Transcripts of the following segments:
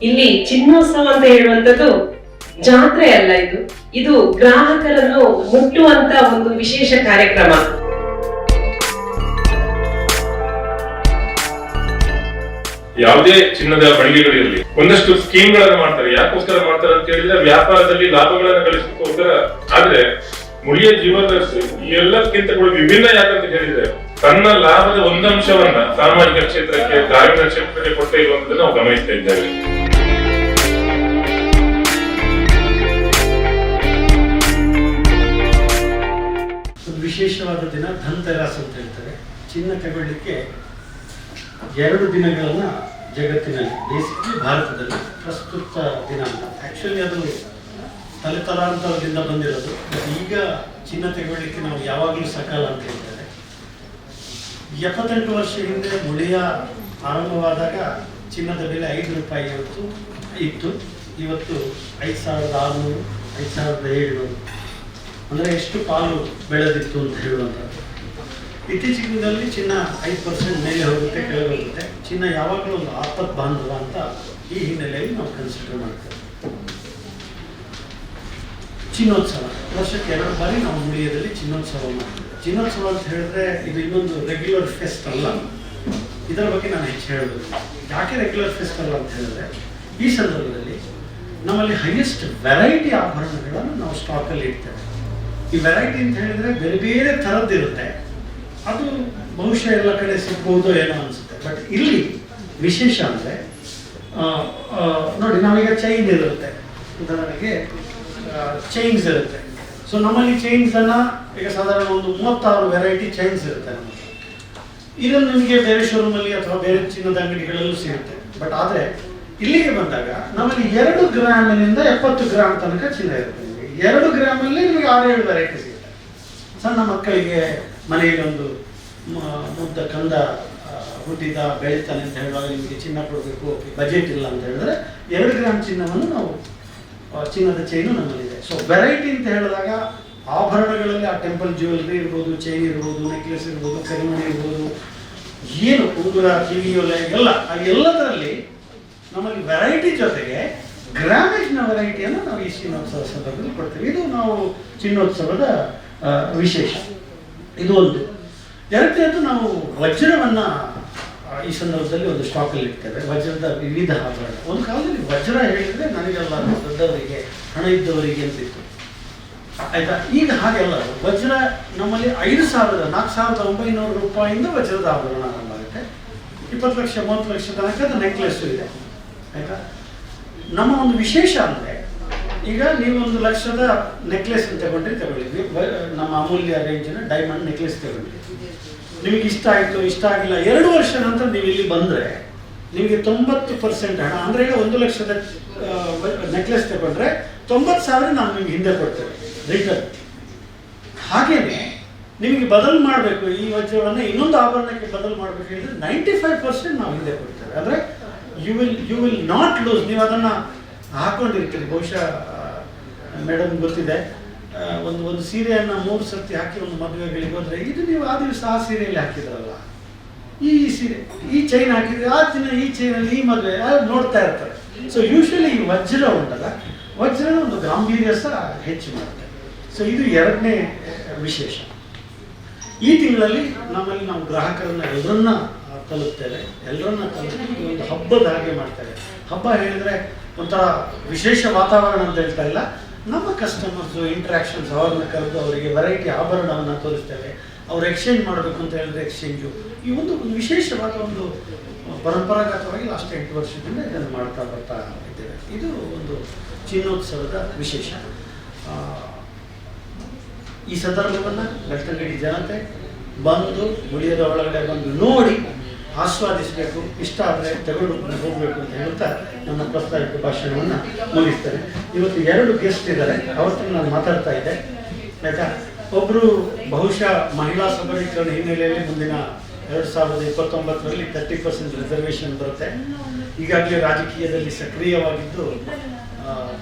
ಇಲ್ಲಿ ಚಿನ್ನೋತ್ಸವ ಅಂತ ಹೇಳುವಂತದ್ದು ಜಾತ್ರೆ ಅಲ್ಲ, ಇದು ಗ್ರಾಹಕರನ್ನು ಮುಟ್ಟುವಂತ ಒಂದು ವಿಶೇಷ ಕಾರ್ಯಕ್ರಮ. ಯಾವುದೇ ಚಿನ್ನದ ಮಳಿಗೆಗಳಿರಲಿ ಒಂದಷ್ಟು ಸ್ಕೀಮ್ಗಳನ್ನು ಮಾಡ್ತಾರೆ. ಯಾಕೋಸ್ಕರ ಮಾಡ್ತಾರೆ ಅಂತ ಹೇಳಿದ್ರೆ ವ್ಯಾಪಾರದಲ್ಲಿ ಲಾಭಗಳನ್ನು ಗಳಿಸೋಸ್ಕರ. ಆದ್ರೆ ಮುಳಿಯ ಜ್ಯುವೆಲ್ಲರ್ಸ್ ಎಲ್ಲಕ್ಕಿಂತ ಕೂಡ ವಿಭಿನ್ನ ಯಾಕಂತ ಹೇಳಿದ್ರೆ ತನ್ನ ಲಾಭದ ಒಂದಂಶವನ್ನ ಸಾಮಾಜಿಕ ಕ್ಷೇತ್ರಕ್ಕೆ, ಗ್ರಾಮೀಣ ಕ್ಷೇತ್ರಕ್ಕೆ ಕೊಡ್ತಾ ಇರುವಂತದ್ದು ನಾವು ಗಮನಿಸ್ತಾ ಇದ್ದೇವೆ. ವಿಶೇಷವಾದ ದಿನ ಧನ್ತೆರಸ್ ಅಂತ ಹೇಳ್ತಾರೆ. ಚಿನ್ನ ತಗೊಳ್ಳಿಕ್ಕೆ 2 ದಿನಗಳನ್ನ ಜಗತ್ತಿನಲ್ಲಿ, ಬೇಸಿಕಲಿ ಭಾರತದಲ್ಲಿ ಪ್ರಸ್ತುತ ದಿನ ಅಂತ. ಆ್ಯಕ್ಚುಲಿ ಅದು ತಲೆತಲಾಂತರದಿಂದ ಬಂದಿರೋದು. ಈಗ ಚಿನ್ನ ತಗೊಳ್ಳಿಕ್ಕೆ ನಾವು ಯಾವಾಗಲೂ ಸಕಾಲ ಅಂತ ಹೇಳ್ತಾರೆ. 78 ವರ್ಷ ಹಿಂದೆ ಮುಳಿಯ ಆರಂಭವಾದಾಗ ಚಿನ್ನದ ಬೆಲೆ 5 ರೂಪಾಯಿ ಇತ್ತು. ಇವತ್ತು 5,600, 5,700. ಅಂದರೆ ಎಷ್ಟು ಪಾಲು ಬೆಳೆದಿತ್ತು ಅಂತ ಹೇಳುವಂಥದ್ದು. ಇತ್ತೀಚಿನ ದಿನದಲ್ಲಿ ಚಿನ್ನ 5% ಮೇಲೆ ಹೋಗುತ್ತೆ, ಕೆಳಗೆ ಹೋಗುತ್ತೆ. ಚಿನ್ನ ಯಾವಾಗಲೂ ಒಂದು ಆಪತ್ ಬಾಂಧವ ಅಂತ ಈ ಹಿನ್ನೆಲೆಯಲ್ಲಿ ನಾವು ಕನ್ಸಿಡರ್ ಮಾಡ್ತೇವೆ. ಚಿನ್ನೋತ್ಸವ ವರ್ಷಕ್ಕೆ 2 ಬಾರಿ ನಾವು ಮುಳಿಯದಲ್ಲಿ ಚಿನ್ನೋತ್ಸವ ಮಾಡ್ತೇವೆ. ಚಿನ್ನೋತ್ಸವ ಅಂತ ಹೇಳಿದ್ರೆ ಇದು ಇನ್ನೊಂದು ರೆಗ್ಯುಲರ್ ಫೆಸ್ಟ್ ಅಲ್ಲ. ಇದರ ಬಗ್ಗೆ ನಾನು ಹೆಚ್ಚು ಹೇಳಬೇಕು. ಯಾಕೆ ರೆಗ್ಯುಲರ್ ಫೆಸ್ಟ್ ಅಲ್ಲ ಅಂತ ಹೇಳಿದ್ರೆ, ಈ ಸಂದರ್ಭದಲ್ಲಿ ನಮ್ಮಲ್ಲಿ ಹೈಯೆಸ್ಟ್ ವೆರೈಟಿ ಆಭರಣಗಳನ್ನು ನಾವು ಸ್ಟಾಕಲ್ಲಿ ಇಡ್ತೇವೆ. ಈ ವೆರೈಟಿ ಅಂತ ಹೇಳಿದ್ರೆ ಬೇರೆ ಬೇರೆ ಥರದ್ದಿರುತ್ತೆ. ಅದು ಬಹುಶಃ ಎಲ್ಲ ಕಡೆ ಸಿಗ್ಬೋದು ಏನೋ ಅನಿಸುತ್ತೆ. ಬಟ್ ಇಲ್ಲಿ ವಿಶೇಷ ಅಂದರೆ ನೋಡಿ, ನಾವೀಗ ಚೈನ್ ಇರುತ್ತೆ, ಉದಾಹರಣೆಗೆ ಚೈನ್ಸ್ ಇರುತ್ತೆ. ಸೊ ನಮ್ಮಲ್ಲಿ ಚೈನ್ಸನ್ನು ಈಗ ಸಾಧಾರಣ ಒಂದು 36 ವೆರೈಟಿ ಚೈನ್ಸ್ ಇರುತ್ತೆ ನಮಗೆ. ಇದನ್ನು ನಿಮಗೆ ಬೇರೆ ಶೋರೂಮಲ್ಲಿ ಅಥವಾ ಬೇರೆ ಚಿನ್ನದ ಅಂಗಡಿಗಳಲ್ಲೂ ಸಿಗುತ್ತೆ. ಬಟ್ ಆದರೆ ಇಲ್ಲಿಗೆ ಬಂದಾಗ ನಮ್ಮಲ್ಲಿ 2 ಗ್ರಾಮಿನಿಂದ 70 ಗ್ರಾಮ್ ತನಕ ಚಿನ್ನ ಇರುತ್ತೆ. 2 ಗ್ರಾಮಲ್ಲಿ ನಿಮಗೆ 6-7 ವೆರೈಟಿ ಸಿಗುತ್ತೆ. ಸಣ್ಣ ಮಕ್ಕಳಿಗೆ ಮನೆಯಲ್ಲಿ ಒಂದು ಮುದ್ದ ಕಂದ ಹುಟ್ಟಿದ ಬೆಳಿತಾನೆ ಅಂತ ಹೇಳುವಾಗ ನಿಮಗೆ ಚಿನ್ನ ಕೊಡಬೇಕು, ಬಜೆಟ್ ಇಲ್ಲ ಅಂತ ಹೇಳಿದ್ರೆ 2 ಗ್ರಾಮ್ ಚಿನ್ನವನ್ನು ನಾವು ಚಿನ್ನದ ಚೈನು ನಮ್ಮಲ್ಲಿದೆ. ಸೊ ವೆರೈಟಿ ಅಂತ ಹೇಳಿದಾಗ ಆಭರಣಗಳಲ್ಲಿ ಆ ಟೆಂಪಲ್ ಜ್ಯುವೆಲ್ರಿ ಇರ್ಬೋದು, ಚೈನ್ ಇರ್ಬೋದು, ನೆಕ್ಲೆಸ್ ಇರ್ಬೋದು, ಕರಿಮಣಿ ಇರ್ಬೋದು, ಏನು ಉಂಗುರ, ಕಿವಿಯೋಲೆ ಎಲ್ಲ ಎಲ್ಲದರಲ್ಲಿ ನಮ್ಮಲ್ಲಿ ವೆರೈಟಿ ಜೊತೆಗೆ ಗ್ರಾಮೇಜ್ನ ವೆರೈಟಿಯನ್ನು ನಾವು ಈ ಚಿನ್ನೋತ್ಸವ ಸಂದರ್ಭದಲ್ಲಿ ಕೊಡ್ತೀವಿ. ಇದು ನಾವು ಚಿನ್ನೋತ್ಸವದ ವಿಶೇಷ. ಇದು ಒಂದು. ಎರಡನೇದು, ನಾವು ವಜ್ರವನ್ನು ಈ ಸಂದರ್ಭದಲ್ಲಿ ಒಂದು ಸ್ಟಾಕಲ್ಲಿ ಇಡ್ತೇವೆ. ವಜ್ರದ ವಿವಿಧ ಆಭರಣ. ಒಂದು ಕಾಲದಲ್ಲಿ ವಜ್ರ ಹೇಳಿದರೆ ನನಗೆಲ್ಲ ದೊಡ್ಡವರಿಗೆ, ಹಣ ಇದ್ದವರಿಗೆ ಅಂತಿತ್ತು, ಆಯಿತಾ. ಈಗ ಹಾಗೆಲ್ಲ ವಜ್ರ ನಮ್ಮಲ್ಲಿ 4,900 ರೂಪಾಯಿಂದ ವಜ್ರದ ಆಭರಣ ಆರಂಭ ಆಗುತ್ತೆ. 20 ಲಕ್ಷ 30 ಲಕ್ಷ ತನಕದ ನೆಕ್ಲೆಸ್ಸು ಇದೆ, ಆಯಿತಾ. ನಮ್ಮ ಒಂದು ವಿಶೇಷ ಅಂದರೆ, ಈಗ ನೀವು 1 ಲಕ್ಷದ ನೆಕ್ಲೆಸ್ ತಗೊಂಡ್ರೆ ತಗೊಳ್ಳಿದ್ವಿ, ನಮ್ಮ ಅಮೂಲ್ಯ ರೇಂಜಿನ ಡೈಮಂಡ್ ನೆಕ್ಲೆಸ್ ತಗೊಂಡ್ರಿ, ನಿಮಗೆ ಇಷ್ಟ ಆಯಿತು, ಇಷ್ಟ ಆಗಿಲ್ಲ, 2 ವರ್ಷ ನಂತರ ನೀವು ಇಲ್ಲಿ ಬಂದರೆ ನಿಮಗೆ 90% ಹಣ, ಅಂದರೆ ಈಗ 1 ಲಕ್ಷದ ನೆಕ್ಲೆಸ್ ತಗೊಂಡ್ರೆ 90,000 ನಾವು ನಿಮ್ಗೆ ಹಿಂದೆ ಕೊಡ್ತೇವೆ ರಿಟರ್ನ್. ಹಾಗೇನೆ ನಿಮಗೆ ಬದಲು ಮಾಡಬೇಕು, ಈ ವಜ್ರವನ್ನು ಇನ್ನೊಂದು ಆಭರಣಕ್ಕೆ ಬದಲು ಮಾಡಬೇಕು ಹೇಳಿದ್ರೆ 95% ನಾವು ಹಿಂದೆ ಕೊಡ್ತೇವೆ. ಅಂದರೆ ಯು ವಿಲ್ ನಾಟ್ ಲೂಸ್. ನೀವು ಅದನ್ನು ಹಾಕೊಂಡಿರ್ತೀರಿ. ಬಹುಶಃ ಮೇಡಮ್ ಗೊತ್ತಿದೆ, ಒಂದು ಸೀರೆಯನ್ನು 3 ಸರ್ತಿ ಹಾಕಿ ಒಂದು ಮದುವೆಗಳಿಗೆ ಹೋದರೆ, ಇದು ನೀವು ಆ ದಿವಸ ಆ ಸೀರೆಯಲ್ಲಿ ಹಾಕಿದ್ರಲ್ಲ, ಈ ಸೀರೆ, ಈ ಚೈನ್ ಹಾಕಿದ್ರೆ ಆ ದಿನ ಈ ಚೈನಲ್ಲಿ ಈ ಮದುವೆ ನೋಡ್ತಾ ಇರ್ತಾರೆ. ಸೊ ಯೂಶ್ವಲಿ ಈ ವಜ್ರ ಉಂಟಲ್ಲ, ವಜ್ರದ ಒಂದು ಗಾಂಭೀರ್ಯ ಸಹ ಹೆಚ್ಚು ಮಾಡುತ್ತೆ. ಸೊ ಇದು 2ನೇ ವಿಶೇಷ. ಈ ತಿಂಗಳಲ್ಲಿ ನಮ್ಮಲ್ಲಿ ನಾವು ಗ್ರಾಹಕರನ್ನ ಎಲ್ಲರನ್ನ ತಲುಪ್ತೇವೆ. ಎಲ್ಲರನ್ನ ತಲುಪಿ ಒಂದು ಹಬ್ಬದ ಹಾಗೆ ಮಾಡ್ತೇವೆ. ಹಬ್ಬ ಹೇಳಿದರೆ ಒಂಥರ ವಿಶೇಷ ವಾತಾವರಣ ಅಂತ ಹೇಳ್ತಾ ಇಲ್ಲ, ನಮ್ಮ ಕಸ್ಟಮರ್ಸು ಇಂಟ್ರಾಕ್ಷನ್ಸ್, ಅವ್ರನ್ನ ಕರೆದು ಅವರಿಗೆ ವೆರೈಟಿ ಆಭರಣವನ್ನು ತೋರಿಸ್ತೇವೆ. ಅವ್ರು ಎಕ್ಸ್ಚೇಂಜ್ ಮಾಡಬೇಕು ಅಂತ ಹೇಳಿದ್ರೆ ಎಕ್ಸ್ಚೇಂಜು. ಈ ಒಂದು ವಿಶೇಷವಾದ ಒಂದು ಪರಂಪರಾಗತವಾಗಿ ಲಾಸ್ಟ್ 8 ವರ್ಷದಿಂದ ಇದನ್ನು ಮಾಡ್ತಾ ಬರ್ತಾ ಇದ್ದೇವೆ. ಇದು ಒಂದು ಚಿನ್ನೋತ್ಸವದ ವಿಶೇಷ. ಈ ಸಂದರ್ಭವನ್ನು ಬೆಳ್ತಂಗಡಿ ಜನತೆ ಬಂದು ಮುಳಿಯದ ಒಳಗಡೆ ಬಂದು ನೋಡಿ ಆಸ್ವಾದಿಸಬೇಕು. ಇಷ್ಟ ಆದರೆ ತಗೊಂಡು ಹೋಗಬೇಕು ಅಂತ ಹೇಳ್ತಾ ನನ್ನ ಪ್ರಸ್ತಾವಿಕ ಭಾಷಣವನ್ನು ಮುಗಿಸ್ತೇನೆ. ಇವತ್ತು 2 ಗೆಸ್ಟ್ ಇದ್ದಾರೆ, ಅವತ್ತನ್ನು ನಾನು ಮಾತಾಡ್ತಾ ಇದ್ದೆ, ಆಯಿತಾ. ಒಬ್ಬರು ಬಹುಶಃ ಮಹಿಳಾ ಸಬಲೀಕರಣ ಹಿನ್ನೆಲೆಯಲ್ಲಿ ಮುಂದಿನ 2029ರಲ್ಲಿ 30% ರಿಸರ್ವೇಷನ್ ಬರುತ್ತೆ. ಈಗಾಗಲೇ ರಾಜಕೀಯದಲ್ಲಿ ಸಕ್ರಿಯವಾಗಿದ್ದು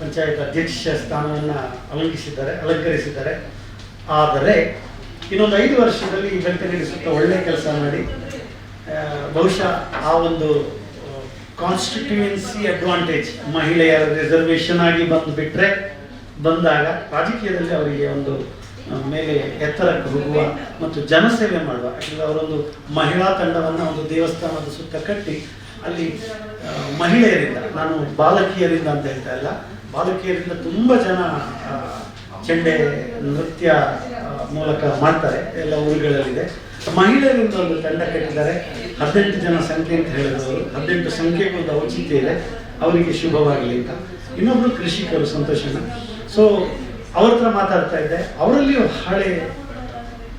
ಪಂಚಾಯತ್ ಅಧ್ಯಕ್ಷ ಸ್ಥಾನವನ್ನು ಅಲಂಕರಿಸಿದ್ದಾರೆ. ಆದರೆ ಇನ್ನೊಂದು 5 ವರ್ಷದಲ್ಲಿ ಈ ಬೆಳ್ತಂಗಡಿ ಸುತ್ತ ಒಳ್ಳೆಯ ಕೆಲಸ ಮಾಡಿ ಬಹುಶಃ ಆ ಒಂದು ಕಾನ್ಸ್ಟಿಟ್ಯೂಯೆನ್ಸಿ ಅಡ್ವಾಂಟೇಜ್, ಮಹಿಳೆಯರ ರಿಸರ್ವೇಷನ್ ಆಗಿ ಬಂದಾಗ ರಾಜಕೀಯದಲ್ಲಿ ಅವರಿಗೆ ಒಂದು ಮೇಲೆ ಎತ್ತರಕ್ಕೆ ಹೋಗುವ ಮತ್ತು ಜನಸೇವೆ ಮಾಡುವ. ಯಾಕಂದರೆ ಅವರೊಂದು ಮಹಿಳಾ ತಂಡವನ್ನು ಒಂದು ದೇವಸ್ಥಾನದ ಸುತ್ತ ಕಟ್ಟಿ ಅಲ್ಲಿ ಮಹಿಳೆಯರಿಂದ, ನಾನು ಬಾಲಕಿಯರಿಂದ ಅಂತ ಹೇಳ್ತಾ ಇಲ್ಲ, ಬಾಲಕಿಯರಿಂದ ತುಂಬ ಜನ ಚೆಂಡೆ ನೃತ್ಯ ಮೂಲಕ ಮಾಡ್ತಾರೆ, ಎಲ್ಲ ಊರುಗಳಲ್ಲಿದೆ. ಮಹಿಳೆಯರಿಂದ ಒಂದು ತಂಡ ಕಟ್ಟಿದ್ದಾರೆ. 18 ಜನ ಸಂಖ್ಯೆ ಅಂತ ಹೇಳಿದವರು, 18 ಸಂಖ್ಯೆಗೂ ಔಚಿತ್ಯ ಇದೆ, ಅವರಿಗೆ ಶುಭವಾಗಲಿ ಅಂತ. ಇನ್ನೊಬ್ರು ಕೃಷಿಕರು ಸಂತೋಷನ. ಸೊ ಅವ್ರ ಹತ್ರ ಮಾತಾಡ್ತಾ ಇದ್ದೆ. ಅವರಲ್ಲಿಯೂ ಹಳೆ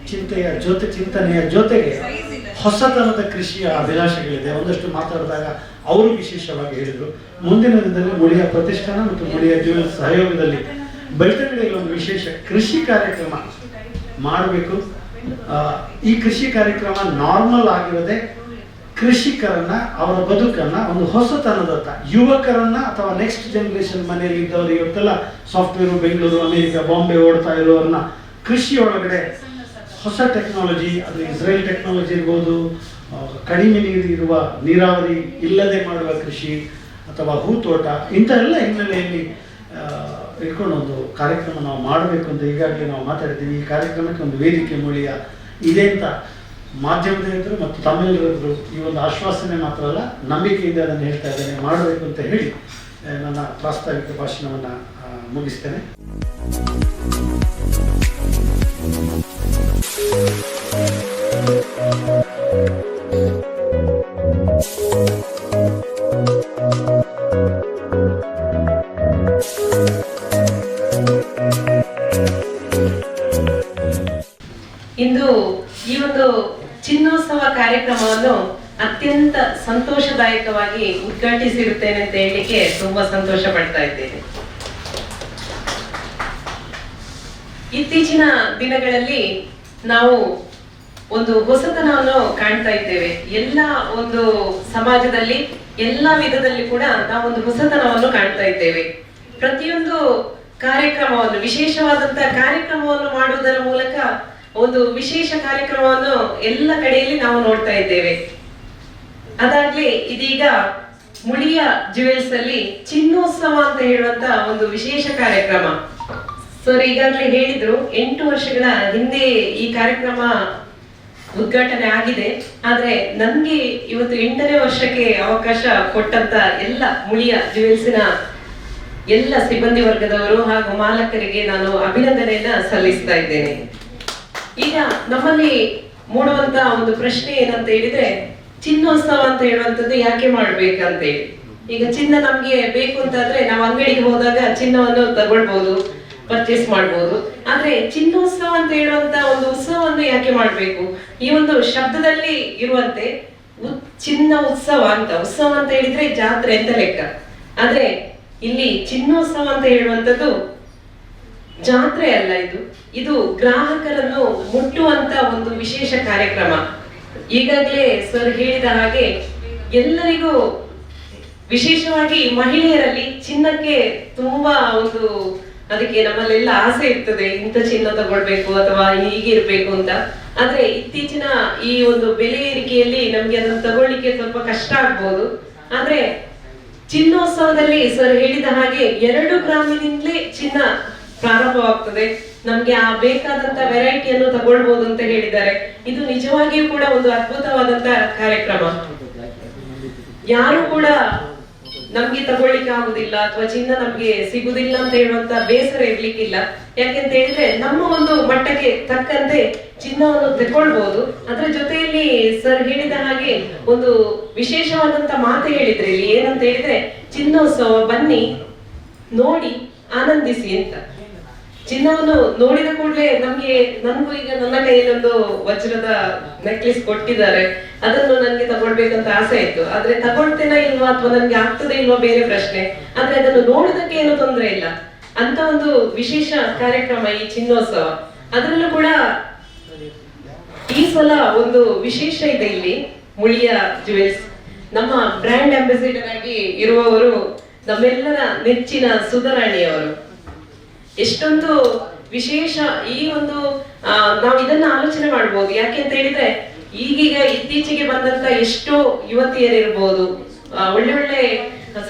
ಚಿಂತನೆಯ ಜೊತೆಗೆ ಹೊಸತನದ ಕೃಷಿಯ ಅಭಿಲಾಷೆಗಳಿದೆ. ಒಂದಷ್ಟು ಮಾತಾಡಿದಾಗ ಅವರು ವಿಶೇಷವಾಗಿ ಹೇಳಿದರು, ಮುಂದಿನ ದಿನದಲ್ಲಿ ಮುಳಿಯ ಪ್ರತಿಷ್ಠಾನ ಮತ್ತು ಮುಳಿಯ ಜ್ಯುವೆಲ್ಸ್ ಸಹಯೋಗದಲ್ಲಿ ಬೆಳ್ತಂಗಡಿಯಲ್ಲಿ ಒಂದು ವಿಶೇಷ ಕೃಷಿ ಕಾರ್ಯಕ್ರಮ ಮಾಡಬೇಕು. ಈ ಕೃಷಿ ಕಾರ್ಯಕ್ರಮ ನಾರ್ಮಲ್ ಆಗಿರೋದೆ ಕೃಷಿಕರನ್ನ, ಅವರ ಬದುಕನ್ನ ಒಂದು ಹೊಸತನದತ್ತ, ಯುವಕರನ್ನ ಅಥವಾ ನೆಕ್ಸ್ಟ್ ಜನರೇಷನ್ ಮನೆಯಲ್ಲಿ ಇದ್ದವರು, ಇವತ್ತೆಲ್ಲ ಸಾಫ್ಟ್ವೇರು, ಬೆಂಗಳೂರು, ಅಮೆರಿಕ, ಬಾಂಬೆ ಓಡ್ತಾ ಇರೋರನ್ನ ಕೃಷಿ ಒಳಗಡೆ ಹೊಸ ಟೆಕ್ನಾಲಜಿ, ಅದು ಇಸ್ರೇಲ್ ಟೆಕ್ನಾಲಜಿ ಇರ್ಬೋದು, ಕಡಿಮೆ ನೀರಿರುವ ನೀರಾವರಿ ಇಲ್ಲದೆ ಮಾಡುವ ಕೃಷಿ ಅಥವಾ ಹೂತೋಟ, ಇಂಥ ಎಲ್ಲ ಹಿನ್ನೆಲೆಯಲ್ಲಿ ಇಟ್ಕೊಂಡು ಒಂದು ಕಾರ್ಯಕ್ರಮ ನಾವು ಮಾಡಬೇಕು ಅಂತ ಈಗಾಗಲೇ ನಾವು ಮಾತಾಡಿದ್ದೀವಿ. ಈ ಕಾರ್ಯಕ್ರಮಕ್ಕೆ ಒಂದು ವೇದಿಕೆ ಮುಳಿಯ ಇದೆ ಅಂತ ಮಾಧ್ಯಮದಲ್ಲಿದ್ದರು ಮತ್ತು ತಮ್ಮೆಲ್ಲರಿದ್ರು ಈ ಒಂದು ಆಶ್ವಾಸನೆ ಮಾತ್ರ ಅಲ್ಲ, ನಂಬಿಕೆಯಿಂದ ಅದನ್ನು ಹೇಳ್ತಾ ಇದ್ದೇನೆ, ಮಾಡಬೇಕು ಅಂತ ಹೇಳಿ ನನ್ನ ಪ್ರಾಸ್ತಾವಿಕ ಭಾಷಣವನ್ನು ಮುಗಿಸ್ತೇನೆ. ಇಂದು ಈ ಒಂದು ಚಿನ್ನೋತ್ಸವ ಕಾರ್ಯಕ್ರಮವನ್ನು ಅತ್ಯಂತ ಸಂತೋಷದಾಯಕವಾಗಿ ಉದ್ಘಾಟಿಸಿರುತ್ತೇನೆ ಅಂತ ಹೇಳಲಿಕ್ಕೆ ತುಂಬಾ ಸಂತೋಷ ಪಡ್ತಾ ಇದ್ದೇನೆ. ಇತ್ತೀಚಿನ ದಿನಗಳಲ್ಲಿ ನಾವು ಒಂದು ಹೊಸತನವನ್ನು ಕಾಣ್ತಾ ಇದ್ದೇವೆ. ಎಲ್ಲ ಒಂದು ಸಮಾಜದಲ್ಲಿ ಎಲ್ಲ ವಿಧದಲ್ಲಿ ಕೂಡ ನಾವು ಒಂದು ಹೊಸತನವನ್ನು ಕಾಣ್ತಾ ಇದ್ದೇವೆ. ಪ್ರತಿಯೊಂದು ಕಾರ್ಯಕ್ರಮವನ್ನು, ವಿಶೇಷವಾದಂತಹ ಕಾರ್ಯಕ್ರಮವನ್ನು ಮಾಡುವುದರ ಮೂಲಕ ಒಂದು ವಿಶೇಷ ಕಾರ್ಯಕ್ರಮವನ್ನು ಎಲ್ಲ ಕಡೆಯಲ್ಲಿ ನಾವು ನೋಡ್ತಾ ಇದ್ದೇವೆ. ಅದಾಗ್ಲಿ ಇದೀಗ ಮುಳಿಯ ಜ್ಯುವೆಲ್ಸ್ ಅಲ್ಲಿ ಚಿನ್ನೋತ್ಸವ ಅಂತ ಹೇಳುವಂತ ಒಂದು ವಿಶೇಷ ಕಾರ್ಯಕ್ರಮ. ಸರ್ ಈಗಾಗಲೇ ಹೇಳಿದ್ರು, 8 ವರ್ಷಗಳ ಹಿಂದೆ ಈ ಕಾರ್ಯಕ್ರಮ ಉದ್ಘಾಟನೆ ಆಗಿದೆ. ಆದ್ರೆ ನನ್ಗೆ ಇವತ್ತು 8ನೇ ವರ್ಷಕ್ಕೆ ಅವಕಾಶ ಕೊಟ್ಟಂತ ಎಲ್ಲ ಮುಳಿಯ ಜ್ಯುವೆಲ್ಸಿನ ಎಲ್ಲ ಸಿಬ್ಬಂದಿ ವರ್ಗದವರು ಹಾಗೂ ಮಾಲಕರಿಗೆ ನಾನು ಅಭಿನಂದನೆಯನ್ನ ಸಲ್ಲಿಸ್ತಾ ಇದ್ದೇನೆ. ಈಗ ನಮ್ಮಲ್ಲಿ ಮೂಡುವಂತ ಒಂದು ಪ್ರಶ್ನೆ ಏನಂತ ಹೇಳಿದ್ರೆ, ಚಿನ್ನೋತ್ಸವ ಅಂತ ಹೇಳುವಂಥದ್ದು ಯಾಕೆ ಮಾಡ್ಬೇಕಂತ ಹೇಳಿ. ಈಗ ಚಿನ್ನ ನಮ್ಗೆ ಬೇಕು ಅಂತಾದ್ರೆ ನಾವು ಅಂಗಡಿಗೆ ಹೋದಾಗ ಚಿನ್ನವನ್ನು ತಗೊಳ್ಬಹುದು, ಪರ್ಚೇಸ್ ಮಾಡ್ಬೋದು. ಆದ್ರೆ ಚಿನ್ನೋತ್ಸವ ಅಂತ ಹೇಳುವಂತ ಒಂದು ಉತ್ಸವವನ್ನು ಯಾಕೆ ಮಾಡ್ಬೇಕು? ಈ ಒಂದು ಶಬ್ದದಲ್ಲಿ ಇರುವಂತೆ ಚಿನ್ನ ಉತ್ಸವ ಅಂತ, ಉತ್ಸವ ಅಂತ ಹೇಳಿದ್ರೆ ಜಾತ್ರೆ ಅಂತ ಲೆಕ್ಕ. ಆದ್ರೆ ಇಲ್ಲಿ ಚಿನ್ನೋತ್ಸವ ಅಂತ ಹೇಳುವಂಥದ್ದು ಜಾತ್ರೆ ಅಲ್ಲ, ಇದು ಗ್ರಾಹಕರನ್ನು ಮುಟ್ಟುವಂತ ಒಂದು ವಿಶೇಷ ಕಾರ್ಯಕ್ರಮ. ಈಗಾಗಲೇ ಸರ್ ಹೇಳಿದ ಹಾಗೆ ಎಲ್ಲರಿಗೂ, ವಿಶೇಷವಾಗಿ ಮಹಿಳೆಯರಲ್ಲಿ ಚಿನ್ನಕ್ಕೆ ತುಂಬಾ ಒಂದು, ಅದಕ್ಕೆ ನಮ್ಮಲ್ಲೆಲ್ಲ ಆಸೆ ಇರ್ತದೆ, ಇಂಥ ಚಿನ್ನ ತಗೊಳ್ಬೇಕು ಅಥವಾ ಹೀಗಿರ್ಬೇಕು ಅಂತ. ಆದ್ರೆ ಇತ್ತೀಚಿನ ಈ ಒಂದು ಬೆಲೆ ಏರಿಕೆಯಲ್ಲಿ ನಮ್ಗೆ ಅದನ್ನು ತಗೊಳ್ಳಿಕ್ಕೆ ಸ್ವಲ್ಪ ಕಷ್ಟ ಆಗ್ಬೋದು. ಆದ್ರೆ ಚಿನ್ನೋತ್ಸವದಲ್ಲಿ ಸರ್ ಹೇಳಿದ ಹಾಗೆ 2 ಗ್ರಾಮಿನಿಂದಲೇ ಚಿನ್ನ ಪ್ರಾರಂಭವಾಗ್ತದೆ. ನಮ್ಗೆ ಆ ಬೇಕಾದಂತ ವೆರೈಟಿಯನ್ನು ತಗೊಳ್ಬಹುದು ಅಂತ ಹೇಳಿದ್ದಾರೆ. ಇದು ನಿಜವಾಗಿಯೂ ಕೂಡ ಒಂದು ಅದ್ಭುತವಾದಂತ ಕಾರ್ಯಕ್ರಮ. ಯಾರು ಕೂಡ ನಮ್ಗೆ ತಗೊಳ್ಳಿಕ್ಕೆ ಆಗುದಿಲ್ಲ ಅಥವಾ ಚಿನ್ನ ನಮ್ಗೆ ಸಿಗುದಿಲ್ಲ ಅಂತ ಹೇಳುವಂತ ಬೇಸರ ಇರ್ಲಿಕ್ಕಿಲ್ಲ. ಯಾಕೆಂತ ಹೇಳಿದ್ರೆ ನಮ್ಮ ಒಂದು ಮಟ್ಟಕ್ಕೆ ತಕ್ಕಂತೆ ಚಿನ್ನವನ್ನು ತಗೊಳ್ಬಹುದು. ಅದರ ಜೊತೆಯಲ್ಲಿ ಸರ್ ಹೇಳಿದ ಹಾಗೆ ಒಂದು ವಿಶೇಷವಾದಂತ ಮಾತು ಹೇಳಿದ್ರೆ ಇಲ್ಲಿ ಏನಂತ ಹೇಳಿದ್ರೆ, ಚಿನ್ನೋತ್ಸವ ಬನ್ನಿ, ನೋಡಿ, ಆನಂದಿಸಿ ಅಂತ. ಚಿನ್ನವನ್ನು ನೋಡಿದ ಕೂಡಲೇ ನನಗೂ ಈಗ ನನ್ನ ಕೈಯಲ್ಲಿ ಒಂದು ವಜ್ರದ ನೆಕ್ಲೆಸ್ ಕೊಟ್ಟಿದ್ದಾರೆ, ಅದನ್ನು ನನಗೆ ತಗೊಳ್ಬೇಕಂತ ಆಸೆ ಇತ್ತು. ಆದ್ರೆ ತಗೊಳ್ತೇನಾ ಇಲ್ವಾ ಅಥವಾ ನನ್ಗೆ ಆಗ್ತದೆ ಇಲ್ವಾ ಬೇರೆ ಪ್ರಶ್ನೆ. ಆದ್ರೆ ಅದನ್ನು ನೋಡೋದಕ್ಕೆ ಏನು ತೊಂದರೆ ಇಲ್ಲ ಅಂತ ಒಂದು ವಿಶೇಷ ಕಾರ್ಯಕ್ರಮ ಈ ಚಿನ್ನೋತ್ಸವ. ಅದರಲ್ಲೂ ಕೂಡ ಈ ಸಲ ಒಂದು ವಿಶೇಷ ಇದೆ. ಇಲ್ಲಿ ಮುಳಿಯ ಜ್ಯುವೆಲ್ಸ್ ನಮ್ಮ ಬ್ರ್ಯಾಂಡ್ ಅಂಬಾಸಿಡರ್ ಆಗಿ ಇರುವವರು ನಮ್ಮೆಲ್ಲರ ನೆಚ್ಚಿನ ಸುಧಾರಾಣಿಯವರು. ಎಷ್ಟೊಂದು ವಿಶೇಷ ಈ ಒಂದು ನಾವು ಇದನ್ನ ಆಲೋಚನೆ ಮಾಡ್ಬೋದು. ಯಾಕೆ ಅಂತ ಹೇಳಿದ್ರೆ, ಈಗೀಗ ಇತ್ತೀಚೆಗೆ ಬಂದಂತ ಎಷ್ಟೋ ಯುವತಿಯರಿರ್ಬೋದು, ಒಳ್ಳೆ ಒಳ್ಳೆ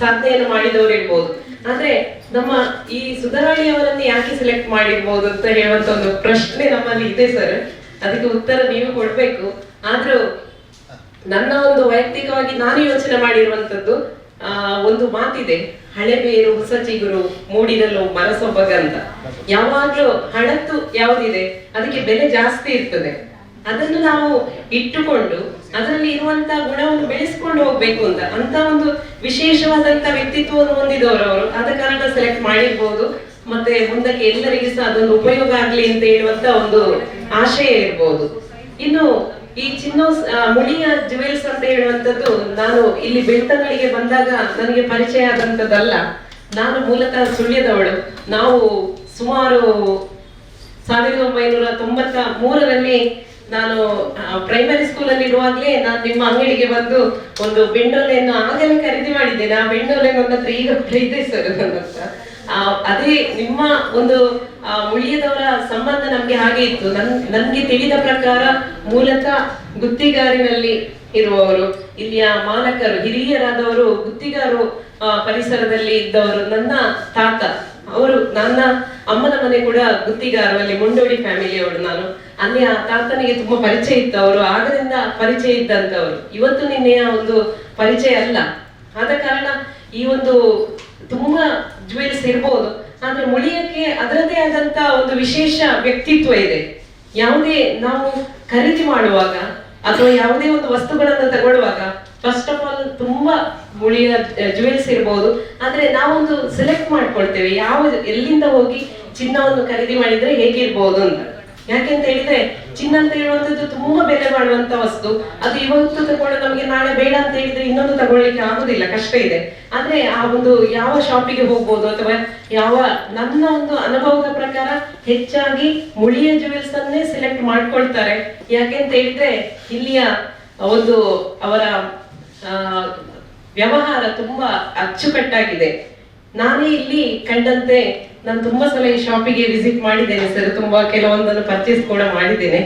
ಸಾಧನೆಯನ್ನು ಮಾಡಿದವರು ಇರ್ಬೋದು. ಆದ್ರೆ ನಮ್ಮ ಈ ಸುಧಾರಾಣಿಯವರನ್ನು ಯಾಕೆ ಸೆಲೆಕ್ಟ್ ಮಾಡಿರ್ಬೋದು ಅಂತ ಹೇಳುವಂತ ಒಂದು ಪ್ರಶ್ನೆ ನಮ್ಮಲ್ಲಿ ಇದೆ ಸರ್. ಅದಕ್ಕೆ ಉತ್ತರ ನೀವು ಕೊಡ್ಬೇಕು. ಆದ್ರೂ ನನ್ನ ಒಂದು ವೈಯಕ್ತಿಕವಾಗಿ ನಾನು ಯೋಚನೆ ಮಾಡಿರುವಂತದ್ದು ಒಂದು ಮಾತಿದೆ, ಹಳೆ ಬೇರು ಹೊಸ ಚಿಗುರು ಮೂಡಿರಲು ಮರಸೊಬಗ ಅಂತ. ಯಾವಾಗ್ಲೂ ಹಳತ್ತು ಯಾವುದಿದೆ ಅದಕ್ಕೆ ಬೆಲೆ ಜಾಸ್ತಿ ಇರ್ತದೆ. ಅದನ್ನು ನಾವು ಇಟ್ಟುಕೊಂಡು ಅದರಲ್ಲಿ ಇರುವಂತ ಗುಣವನ್ನು ಬೆಳೆಸ್ಕೊಂಡು ಹೋಗ್ಬೇಕು ಅಂತ ಒಂದು ವಿಶೇಷವಾದಂತ ವ್ಯಕ್ತಿತ್ವವನ್ನು ಹೊಂದಿದವರು ಅವರು. ಆದ ಕಾರಣ ಸೆಲೆಕ್ಟ್ ಮಾಡಿರ್ಬೋದು. ಮತ್ತೆ ಮುಂದಕ್ಕೆ ಎಲ್ಲರಿಗೂ ಸಹ ಅದೊಂದು ಉಪಯೋಗ ಆಗ್ಲಿ ಅಂತ ಹೇಳುವಂತ ಒಂದು ಆಶಯ ಇರ್ಬೋದು. ಇನ್ನು ಈ ಮುಳಿಯ ಜುವೆಲ್ಸ್ ಅಂತ ಹೇಳುವಂತದ್ದು ನಾನು ಇಲ್ಲಿ ಬೆಳ್ತಂಗಡಿಗೆ ಬಂದಾಗ ನನಗೆ ಪರಿಚಯ ಆದಂತದ್ದಲ್ಲ. ನಾನು ಮೂಲತಃ ಸುಳ್ಯದವಳು. ನಾವು ಸುಮಾರು 1993ರಲ್ಲಿ ನಾನು ಪ್ರೈಮರಿ ಸ್ಕೂಲ್ ಅಲ್ಲಿ ಇರುವಾಗ್ಲೇ ನಾನು ನಿಮ್ಮ ಅಂಗಡಿಗೆ ಬಂದು ಒಂದು ಬೆಂಡೋಲೆಯನ್ನು ಆಗಲೇ ಖರೀದಿ ಮಾಡಿದ್ದೇನೆ. ಆ ಬೆಂಡೋಲೆ ನನ್ನ ಹತ್ರ ಈಗ ಇದೆ ಸರ್ ನನ್ನ ಹತ್ರ. ಅದೇ ನಿಮ್ಮ ಒಂದು ಮುಳಿಯದವರ ಸಂಬಂಧ ನಮ್ಗೆ ಹಾಗೆ ಇತ್ತು. ನನ್ಗೆ ತಿಳಿದ ಪ್ರಕಾರ ಮೂಲತಃ ಗುತ್ತಿಗಾರಿನಲ್ಲಿ ಇರುವವರು, ಇಲ್ಲಿಯ ಮಾಲಕರು ಹಿರಿಯರಾದವರು ಗುತ್ತಿಗಾರು ಪರಿಸರದಲ್ಲಿ ಇದ್ದವರು. ನನ್ನ ತಾತ ಅವರು, ನನ್ನ ಅಮ್ಮನ ಮನೆ ಕೂಡ ಗುತ್ತಿಗಾರು, ಅಲ್ಲಿ ಮುಂಡೋಡಿ ಫ್ಯಾಮಿಲಿಯವರು. ನಾನು ಅಲ್ಲಿ ಆ ತಾತನಿಗೆ ತುಂಬಾ ಪರಿಚಯ ಇತ್ತು. ಅವರು ಆಗದಿಂದ ಪರಿಚಯ ಇದ್ದಂತವರು, ಇವತ್ತು ನಿನ್ನೆಯ ಒಂದು ಪರಿಚಯ ಅಲ್ಲ. ಆದ ಕಾರಣ ಈ ಒಂದು ತುಂಬಾ ಜುವೆಲ್ಸ್ ಇರ್ಬೋದು, ಆದ್ರೆ ಮುಳಿಯಕ್ಕೆ ಅದರದೇ ಆದಂತ ಒಂದು ವಿಶೇಷ ವ್ಯಕ್ತಿತ್ವ ಇದೆ. ಯಾವುದೇ ನಾವು ಖರೀದಿ ಮಾಡುವಾಗ ಅಥವಾ ಯಾವುದೇ ಒಂದು ವಸ್ತುಗಳನ್ನು ತಗೊಳ್ಳುವಾಗ ಫಸ್ಟ್ ಆಫ್ ಆಲ್ ತುಂಬಾ ಮುಳಿಯ ಜುವೆಲ್ಸ್ ಇರ್ಬೋದು, ಆದ್ರೆ ನಾವೊಂದು ಸೆಲೆಕ್ಟ್ ಮಾಡ್ಕೊಳ್ತೇವೆ ಎಲ್ಲಿಂದ ಹೋಗಿ ಚಿನ್ನವನ್ನು ಖರೀದಿ ಮಾಡಿದ್ರೆ ಹೇಗಿರ್ಬೋದು ಅಂತ. ಯಾಕೆಂತ ಹೇಳಿದ್ರೆ ಚಿನ್ನ ಅಂತ ಹೇಳುವಂತದ್ದು ತುಂಬಾ ಬೆಲೆ ಮಾಡುವಂತ ವಸ್ತು. ಅದು ಇವತ್ತು ತಗೊಂಡು ನಮ್ಗೆ ನಾಳೆ ಬೇಡ ಅಂತ ಹೇಳಿದ್ರೆ ಇನ್ನೊಂದು ತಗೊಳ್ಳಿಕ್ಕೆ ಆಗುದಿಲ್ಲ, ಕಷ್ಟ ಇದೆ. ಆದ್ರೆ ಆ ಒಂದು ಯಾವ ಶಾಪಿಗೆ ಹೋಗ್ಬೋದು ಅಥವಾ ನನ್ನ ಒಂದು ಅನುಭವದ ಪ್ರಕಾರ ಹೆಚ್ಚಾಗಿ ಮುಳಿಯ ಜುವೆಲ್ಸ್ ಅನ್ನೇ ಸೆಲೆಕ್ಟ್ ಮಾಡ್ಕೊಳ್ತಾರೆ. ಯಾಕೆಂತ ಹೇಳಿದ್ರೆ ಇಲ್ಲಿಯ ಒಂದು ಅವರ ವ್ಯವಹಾರ ತುಂಬಾ ಅಚ್ಚುಕಟ್ಟಾಗಿದೆ. ನಾನೇ ಇಲ್ಲಿ ಕಂಡಂತೆ ನಾನು ತುಂಬಾ ಸಲ ಈ ಶಾಪಿಗೆ ವಿಸಿಟ್ ಮಾಡಿದ್ದೇನೆ ಸರ್. ತುಂಬಾ ಕೆಲವೊಂದನ್ನು ಪರ್ಚೇಸ್ ಕೂಡ ಮಾಡಿದ್ದೇನೆ.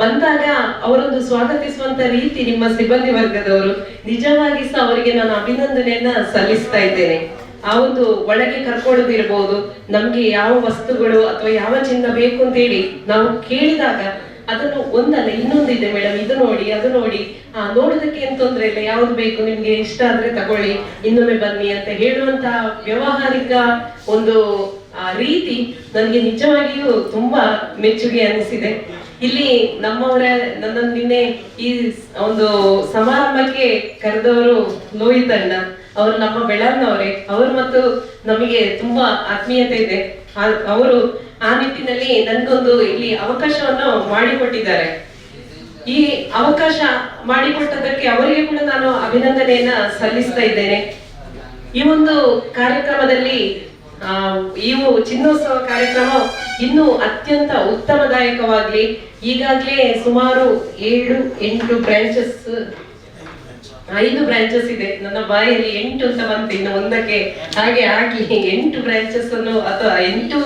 ಬಂದಾಗ ಅವರೊಂದು ಸ್ವಾಗತಿಸುವಂತ ರೀತಿ ನಿಮ್ಮ ಸಿಬ್ಬಂದಿ ವರ್ಗದವರು, ನಿಜವಾಗಿ ಸಹ ಅವರಿಗೆ ನಾನು ಅಭಿನಂದನೆಯನ್ನ ಸಲ್ಲಿಸ್ತಾ ಇದ್ದೇನೆ. ಆ ಒಂದು ಒಳಗೆ ಕರ್ಕೊಳ್ಳೋದಿರ್ಬೋದು, ನಮ್ಗೆ ಯಾವ ವಸ್ತುಗಳು ಅಥವಾ ಯಾವ ಚಿನ್ನ ಬೇಕು ಅಂತ ಹೇಳಿ ನಾವು ಕೇಳಿದಾಗ ಅದನ್ನು ಒಂದಲ್ಲ ಇನ್ನೊಂದಿದೆ ಮೇಡಮ್, ಇದು ನೋಡಿ ಅದು ನೋಡಿ, ನೋಡೋದಕ್ಕೆ ಏನ್ ತೊಂದ್ರೆ ಇಲ್ಲ, ಯಾವ್ದು ಬೇಕು ನಿಮ್ಗೆ ಇಷ್ಟ ಆದ್ರೆ ತಗೊಳ್ಳಿ, ಇನ್ನೊಮ್ಮೆ ಬನ್ನಿ ಅಂತ ಹೇಳುವಂತ ವ್ಯವಹಾರಿಕ ಒಂದು ರೀತಿ ನನಗೆ ನಿಜವಾಗಿಯೂ ತುಂಬಾ ಮೆಚ್ಚುಗೆ ಅನಿಸಿದೆ. ಇಲ್ಲಿ ನನ್ನನ್ನು ನಿನ್ನೆ ಈ ಒಂದು ಸಮಾರಂಭಕ್ಕೆ ಕರೆದವರು ಲೋಹಿತ್ ಅಣ್ಣ, ಅವರು ನಮ್ಮ ಬೆಳನ್ನವರೇ. ಅವರು ಮತ್ತು ನಮಗೆ ತುಂಬಾ ಆತ್ಮೀಯತೆ ಇದೆ. ಅವರು ಆ ನಿಟ್ಟಿನಲ್ಲಿ ನನ್ಗೊಂದು ಇಲ್ಲಿ ಅವಕಾಶವನ್ನು ಮಾಡಿಕೊಟ್ಟಿದ್ದಾರೆ. ಈ ಅವಕಾಶ ಮಾಡಿಕೊಟ್ಟದಕ್ಕೆ ಅವರಿಗೆ ಕೂಡ ನಾನು ಅಭಿನಂದನೆಯನ್ನ ಸಲ್ಲಿಸ್ತಾ ಇದ್ದೇನೆ. ಈ ಒಂದು ಕಾರ್ಯಕ್ರಮದಲ್ಲಿ ಈ ಚಿನ್ನೋತ್ಸವ ಕಾರ್ಯಕ್ರಮ ಇನ್ನೂ ಅತ್ಯಂತ ಉತ್ತಮದಾಯಕವಾಗ್ಲಿ. ಈಗಾಗಲೇ ಸುಮಾರು 7-8 ಬ್ರಾಂಚಸ್, 5 ಬ್ರಾಂಚಸ್ ಇದೆ. ನನ್ನ ಬಾಯಲ್ಲಿ 8 ಅಂತ ಬಂತು, ಇನ್ನು ಒಂದಕ್ಕೆ ಹಾಗೆ ಆಗ್ಲಿ 8 ಬ್ರಾಂಚಸ್ ಅನ್ನು, ಅಥವಾ 8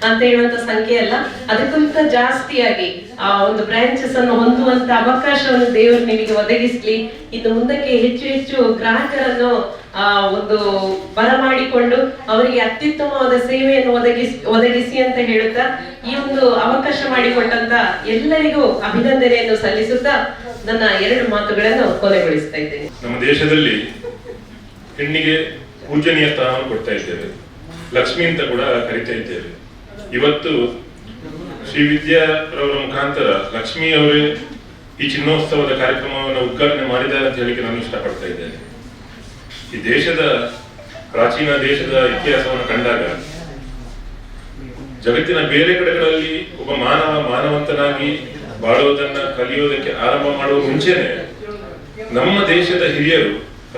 ಅಂತ ಹೇಳುವಂತ ಸಂಖ್ಯೆ ಅಲ್ಲ, ಅದಕ್ಕಿಂತ ಜಾಸ್ತಿಯಾಗಿ ಆ ಒಂದು ಬ್ರಾಂಚಸ್ ಅನ್ನು ಹೊಂದುವಂತ ಅವಕಾಶವನ್ನು ದೇವರು ನಿಮಗೆ ಒದಗಿಸ್ಲಿ. ಇನ್ನು ಮುಂದಕ್ಕೆ ಹೆಚ್ಚು ಹೆಚ್ಚು ಗ್ರಾಹಕರನ್ನು ಒಂದು ಬರಮಾಡಿಕೊಂಡು ಅವರಿಗೆ ಅತ್ಯುತ್ತಮವಾದ ಸೇವೆಯನ್ನು ಒದಗಿಸಿ ಅಂತ ಹೇಳುತ್ತಾ ಈ ಒಂದು ಅವಕಾಶ ಮಾಡಿಕೊಟ್ಟಂತ ಎಲ್ಲರಿಗೂ ಅಭಿನಂದನೆಯನ್ನು ಸಲ್ಲಿಸುತ್ತಾ ನನ್ನ 2 ಮಾತುಗಳನ್ನು ಕೊನೆಗೊಳಿಸ್ತಾ ಇದ್ದೇನೆ. ನಮ್ಮ ದೇಶದಲ್ಲಿ ಹೆಣ್ಣಿಗೆ ಪೂಜನೀಯ ಸ್ಥಾನವನ್ನು ಕೊಡ್ತಾ ಇದ್ದೇವೆ, ಲಕ್ಷ್ಮಿ ಅಂತ ಕೂಡ ಕರಿತಾ ಇದ್ದೇವೆ. ಇವತ್ತು ಶ್ರೀ ವಿದ್ಯಾರವರ ಮುಖಾಂತರ ಲಕ್ಷ್ಮಿ ಅವರೇ ಈ ಚಿನ್ನೋತ್ಸವದ ಕಾರ್ಯಕ್ರಮವನ್ನು ಉದ್ಘಾಟನೆ ಮಾಡಿದ್ದಾರೆ ಅಂತ ಹೇಳಿಕ್ಕೆ ನಾನು ಇಷ್ಟಪಡ್ತಾ ಇದ್ದೇನೆ. ಈ ದೇಶದ ಪ್ರಾಚೀನ ದೇಶದ ಇತಿಹಾಸವನ್ನು ಕಂಡಾಗ ಜಗತ್ತಿನ ಬೇರೆ ಕಡೆಗಳಲ್ಲಿ ಒಬ್ಬ ಮಾನವಂತನಾಗಿ ಬಾಳುವುದನ್ನ ಕಲಿಯೋದಕ್ಕೆ ಆರಂಭ ಮಾಡುವ ಮುಂಚೆನೆ ನಮ್ಮ ದೇಶದ ಹಿರಿಯರು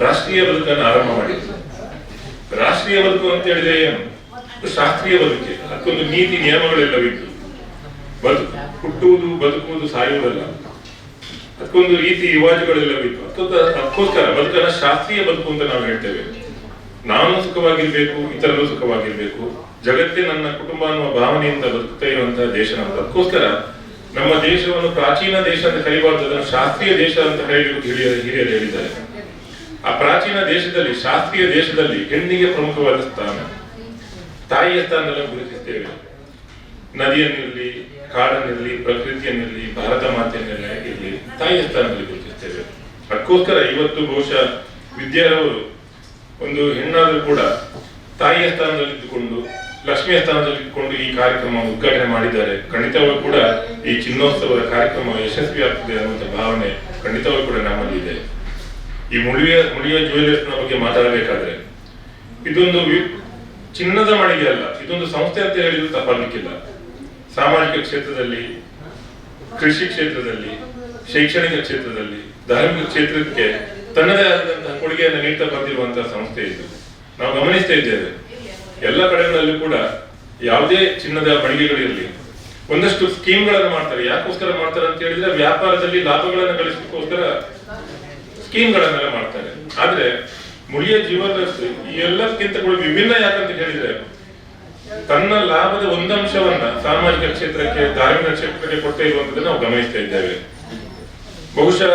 ರಾಷ್ಟ್ರೀಯ ಬದುಕನ್ನು ಆರಂಭ ಮಾಡಿದ್ರು. ರಾಷ್ಟ್ರೀಯ ಬದುಕು ಅಂತ ಹೇಳಿದ್ರೆ ಶಾಸ್ತ್ರೀಯ ಬದುಕೆ, ಅದಕ್ಕೊಂದು ನೀತಿ ನಿಯಮಗಳೆಲ್ಲವಿದ್ದು, ಹುಟ್ಟುವುದು ಬದುಕುವುದು ಸಾಯುವುದಲ್ಲ, ಅದಕ್ಕೊಂದು ರೀತಿ ರಿವಾಜುಗಳೆಲ್ಲವಿತ್ತು. ಅದಕ್ಕೋಸ್ಕರ ಬದುಕನ್ನ ಶಾಸ್ತ್ರೀಯ ಬದುಕು ಅಂತ ನಾವು ಹೇಳ್ತೇವೆ. ನಾನು ಸುಖವಾಗಿರ್ಬೇಕು, ಇತರರು ಸುಖವಾಗಿರ್ಬೇಕು, ಜಗತ್ತೇ ನನ್ನ ಕುಟುಂಬ ಅನ್ನುವ ಭಾವನೆಯಿಂದ ಬದುಕ್ತಾ ಇರುವಂತಹ ದೇಶ ನಮ್ಮದು. ಅದಕ್ಕೋಸ್ಕರ ನಮ್ಮ ದೇಶವನ್ನು ಪ್ರಾಚೀನ ದೇಶ ಅಂತ ಕರೀಬಾರ್ದು, ಅದನ್ನು ಶಾಸ್ತ್ರೀಯ ದೇಶ ಅಂತ ಹಿರಿಯರು ಹೇಳಿದ್ದಾರೆ. ಆ ಪ್ರಾಚೀನ ದೇಶದಲ್ಲಿ, ಶಾಸ್ತ್ರೀಯ ದೇಶದಲ್ಲಿ ಹೆಣ್ಣಿಗೆ ಪ್ರಮುಖವಾದ ಸ್ಥಾನ. ತಾಯಿಯ ಸ್ಥಾನದಲ್ಲಿ ಗುರುತಿಸ್ತೇವೆ. ನದಿಯನ್ನಿರಲಿ, ಕಾಡನ್ನಿರಲಿ, ಪ್ರಕೃತಿಯನ್ನಿರಲಿ, ಭಾರತ ಮಾತೆಯನ್ನಿರಲಿ, ತಾಯಿಯ ಸ್ಥಾನದಲ್ಲಿ ಗುರುತಿಸ್ತೇವೆ. ಅದಕ್ಕೋಸ್ಕರ ಇವತ್ತು ಬಹುಶಃ ವಿದ್ಯಾರವರು ಒಂದು ಹೆಣ್ಣಾದರೂ ಕೂಡ ತಾಯಿಯ ಸ್ಥಾನದಲ್ಲಿ ಇದ್ದುಕೊಂಡು, ಲಕ್ಷ್ಮಿಯ ಸ್ಥಾನದಲ್ಲಿ ಇದ್ದುಕೊಂಡು ಈ ಕಾರ್ಯಕ್ರಮ ಉದ್ಘಾಟನೆ ಮಾಡಿದ್ದಾರೆ. ಖಂಡಿತವಾಗಿ ಕೂಡ ಈ ಚಿನ್ನೋತ್ಸವದ ಕಾರ್ಯಕ್ರಮ ಯಶಸ್ವಿ ಆಗ್ತದೆ ಅನ್ನುವಂಥ ಭಾವನೆ ಖಂಡಿತವಾಗಿ ಕೂಡ ನಮ್ಮಲ್ಲಿ ಇದೆ. ಈ ಮುಳಿಯ ಜ್ಯುವೆಲರ್ಸ್ನ ಬಗ್ಗೆ ಮಾತಾಡಬೇಕಾದ್ರೆ, ಇದೊಂದು ಚಿನ್ನದ ಮಳಿಗೆ ಅಲ್ಲ, ಇದೊಂದು ಸಂಸ್ಥೆ ಅಂತ ಹೇಳಿದ್ರು ತಪ್ಪಾಗಲಿಕ್ಕಿಲ್ಲ. ಸಾಮಾಜಿಕ ಕ್ಷೇತ್ರದಲ್ಲಿ, ಕೃಷಿ ಕ್ಷೇತ್ರದಲ್ಲಿ, ಶೈಕ್ಷಣಿಕ ಕ್ಷೇತ್ರದಲ್ಲಿ, ಧಾರ್ಮಿಕ ಕ್ಷೇತ್ರಕ್ಕೆ ತನ್ನದೇ ಆದಂತಹ ಕೊಡುಗೆಯನ್ನು ನೀಡ್ತಾ ಬಂದಿರುವಂತಹ ಸಂಸ್ಥೆ ಇದು. ನಾವು ಗಮನಿಸ್ತಾ ಇದ್ದೇವೆ, ಎಲ್ಲ ಕಡೆಗಳಲ್ಲೂ ಕೂಡ ಯಾವುದೇ ಚಿನ್ನದ ಮಳಿಗೆಗಳಿರಲಿ, ಒಂದಷ್ಟು ಸ್ಕೀಮ್ಗಳನ್ನು ಮಾಡ್ತಾರೆ. ಯಾಕೋಸ್ಕರ ಮಾಡ್ತಾರೆ ಅಂತ ಹೇಳಿದ್ರೆ, ವ್ಯಾಪಾರದಲ್ಲಿ ಲಾಭಗಳನ್ನು ಗಳಿಸಲಿಕ್ಕೋಸ್ಕರ ಸ್ಕೀಮ್ಗಳನ್ನೆಲ್ಲ ಮಾಡ್ತಾರೆ. ಆದ್ರೆ ಮುಳಿಯ ಜ್ಯುವೆಲರ್ಸ್ ಈ ಎಲ್ಲಕ್ಕಿಂತ ಕೂಡ ವಿಭಿನ್ನ. ಯಾಕಂತ ಹೇಳಿದ್ರೆ, ತನ್ನ ಲಾಭದ ಒಂದಂಶವನ್ನ ಸಾಮಾಜಿಕ ಕ್ಷೇತ್ರಕ್ಕೆ, ಧಾರ್ಮಿಕ ಕ್ಷೇತ್ರಕ್ಕೆ ಕೊಡ್ತಾ ಇರುವಂತದ್ದನ್ನು ನಾವು ಗಮನಿಸ್ತಾ ಇದ್ದೇವೆ. ಬಹುಶಃ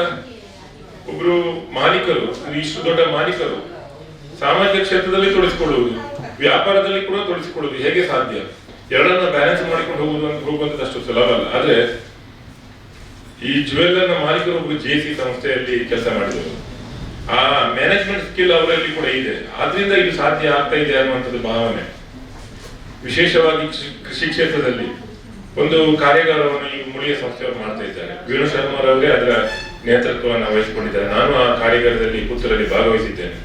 ಒಬ್ರು ಮಾಲೀಕರು, ಇಷ್ಟು ದೊಡ್ಡ ಮಾಲೀಕರು ಸಾಮಾಜಿಕ ಕ್ಷೇತ್ರದಲ್ಲಿ ತೊಡಗಿಸಿಕೊಳ್ಳುವುದು, ವ್ಯಾಪಾರದಲ್ಲಿ ಕೂಡ ತೊಡಗಿಸಿಕೊಳ್ಳುವುದು ಹೇಗೆ ಸಾಧ್ಯ? ಎರಡನ್ನ ಬ್ಯಾಲೆನ್ಸ್ ಮಾಡಿಕೊಂಡು ಹೋಗುವಂತದಷ್ಟು ಸುಲಭ ಅಲ್ಲ. ಆದ್ರೆ ಈ ಜ್ಯುವೆಲ್ಲರ್ನ ಮಾಲೀಕರು ಒಬ್ಬರು JC ಸಂಸ್ಥೆಯಲ್ಲಿ ಕೆಲಸ ಮಾಡಿದರು. ಆ ಮ್ಯಾನೇಜ್ಮೆಂಟ್ ಸ್ಕಿಲ್ ಅವರಲ್ಲಿ ಕೂಡ ಇದೆ. ಆದ್ರಿಂದ ಇದು ಸಾಧ್ಯ ಆಗ್ತಾ ಇದೆ ಅನ್ನುವಂಥದ್ದು ಭಾವನೆ. ವಿಶೇಷವಾಗಿ ಕೃಷಿ ಕ್ಷೇತ್ರದಲ್ಲಿ ಒಂದು ಕಾರ್ಯಾಗಾರವನ್ನು ಈ ಮುಳಿಯ ಸಂಸ್ಥೆಯವರು ಮಾಡ್ತಾ ಇದ್ದಾರೆ. ವೇಣು ಶರ್ಮರವರೇ ಅದರ ನೇತೃತ್ವವನ್ನು ವಹಿಸಿಕೊಂಡಿದ್ದಾರೆ. ನಾನು ಆ ಕಾರ್ಯಾಗಾರದಲ್ಲಿ ಪುತ್ತೂರಲ್ಲಿ ಭಾಗವಹಿಸಿದ್ದೇನೆ.